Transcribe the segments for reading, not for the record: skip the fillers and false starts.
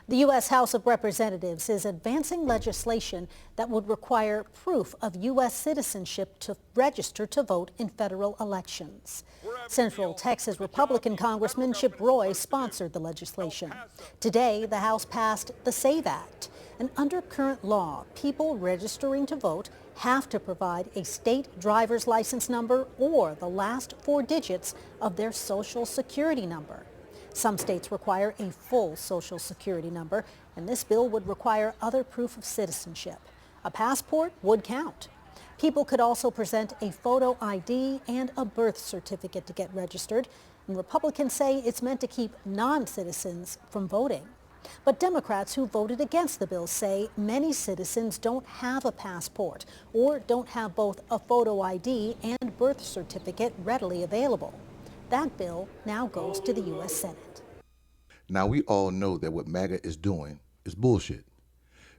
The U.S. House of Representatives is advancing legislation that would require proof of U.S. citizenship to register to vote in federal elections. Central Texas Republican Congressman Chip Roy sponsored the legislation. Today, the House passed the SAVE Act. And under current law, people registering to vote have to provide a state driver's license number or the last 4 digits of their Social Security number. Some states require a full Social Security number, and this bill would require other proof of citizenship. A passport would count. People could also present a photo ID and a birth certificate to get registered, and Republicans say it's meant to keep non-citizens from voting. But Democrats who voted against the bill say many citizens don't have a passport or don't have both a photo ID and birth certificate readily available. That bill now goes to the U.S. Senate. Now, we all know that what Maga is doing is bullshit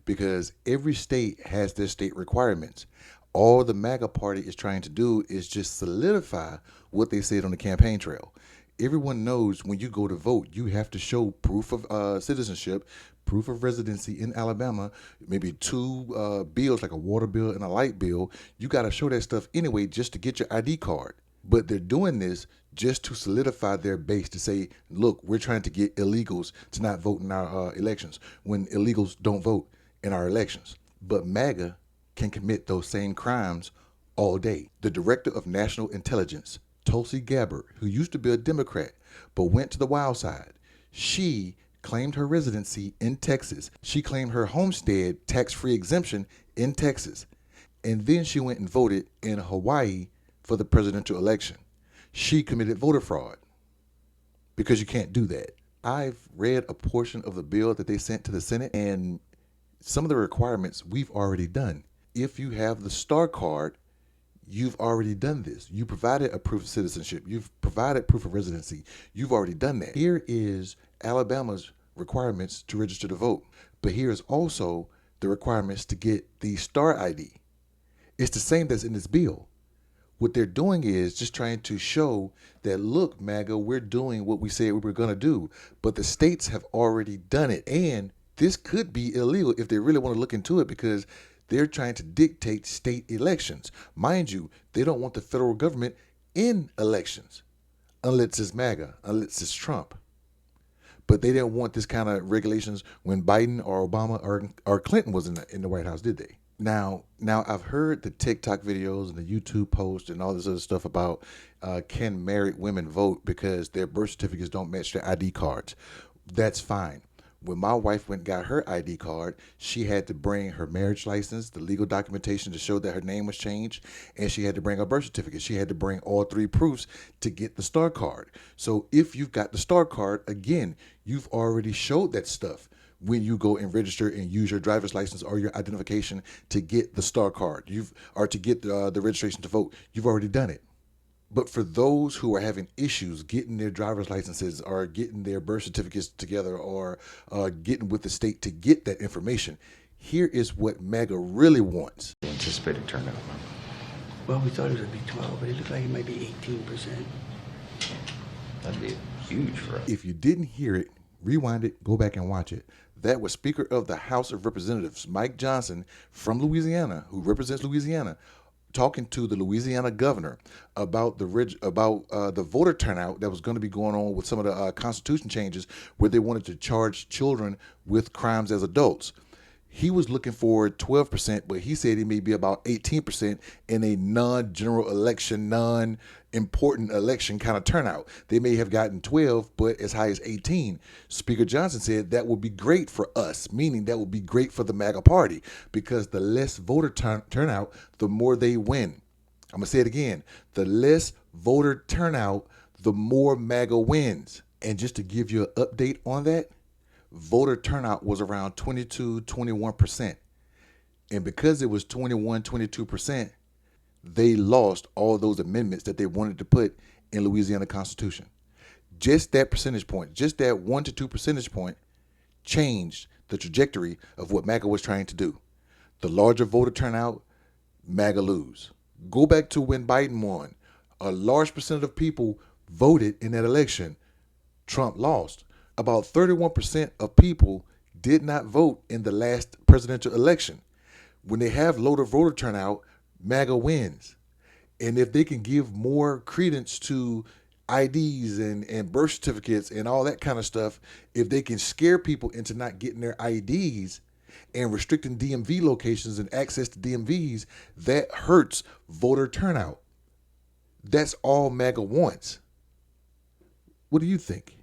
because every state has their state requirements. All the Maga party is trying to do is just solidify what they said on the campaign trail. Everyone knows when you go to vote, you have to show proof of citizenship, proof of residency in Alabama, maybe 2 bills like a water bill and a light bill. You got to show that stuff anyway just to get your ID card. But they're doing this just to solidify their base to say, look, we're trying to get illegals to not vote in our elections when illegals don't vote in our elections. But MAGA can commit those same crimes all day. The director of national intelligence, Tulsi Gabbard, who used to be a Democrat but went to the wild side, she claimed her residency in Texas. She claimed her homestead tax-free exemption in Texas. And then she went and voted in Hawaii for the presidential election. She committed voter fraud because you can't do that. I've read a portion of the bill that they sent to the Senate, and some of the requirements we've already done. If you have the STAR card, you've already done this. You provided a proof of citizenship. You've provided proof of residency. You've already done that. Here is Alabama's requirements to register to vote. But here's also the requirements to get the STAR ID. It's the same that's in this bill. What they're doing is just trying to show that, look, MAGA, we're doing what we said we were going to do. But the states have already done it. And this could be illegal if they really want to look into it because they're trying to dictate state elections. Mind you, they don't want the federal government in elections unless it's MAGA, unless it's Trump. But they didn't want this kind of regulations when Biden or Obama or Clinton was in the White House, did they? Now I've heard the TikTok videos and the YouTube posts and all this other stuff about can married women vote because their birth certificates don't match their ID cards. That's fine. When my wife went and got her ID card, she had to bring her marriage license, the legal documentation to show that her name was changed, and she had to bring her birth certificate. She had to bring all 3 proofs to get the STAR card. So if you've got the STAR card, again, you've already showed that stuff when you go and register and use your driver's license or your identification to get the STAR card, or to get the registration to vote. You've already done it. But for those who are having issues getting their driver's licenses or getting their birth certificates together or getting with the state to get that information, here is what MAGA really wants. Anticipated turnout. Well, we thought it would be 12, but it looked like it might be 18%. That'd be huge for us. If you didn't hear it, rewind it, go back and watch it. That was Speaker of the House of Representatives, Mike Johnson from Louisiana, who represents Louisiana, talking to the Louisiana governor about the voter turnout that was going to be going on with some of the constitution changes where they wanted to charge children with crimes as adults. He was looking for 12%, but he said it may be about 18% in a non-general election, non-important election kind of turnout. They may have gotten 12, but as high as 18. Speaker Johnson said that would be great for us, meaning that would be great for the MAGA party because the less voter turnout, the more they win. I'm going to say it again. The less voter turnout, the more MAGA wins. And just to give you an update on that, voter turnout was around 21%. And because it was 22%, they lost all those amendments that they wanted to put in Louisiana Constitution. Just that percentage point, just that 1 to 2 percentage point changed the trajectory of what MAGA was trying to do. The larger voter turnout, MAGA lose. Go back to when Biden won. A large percent of people voted in that election. Trump lost. About 31% of people did not vote in the last presidential election. When they have lower voter turnout, MAGA wins. And if they can give more credence to IDs and birth certificates and all that kind of stuff, if they can scare people into not getting their IDs and restricting DMV locations and access to DMVs, that hurts voter turnout. That's all MAGA wants. What do you think?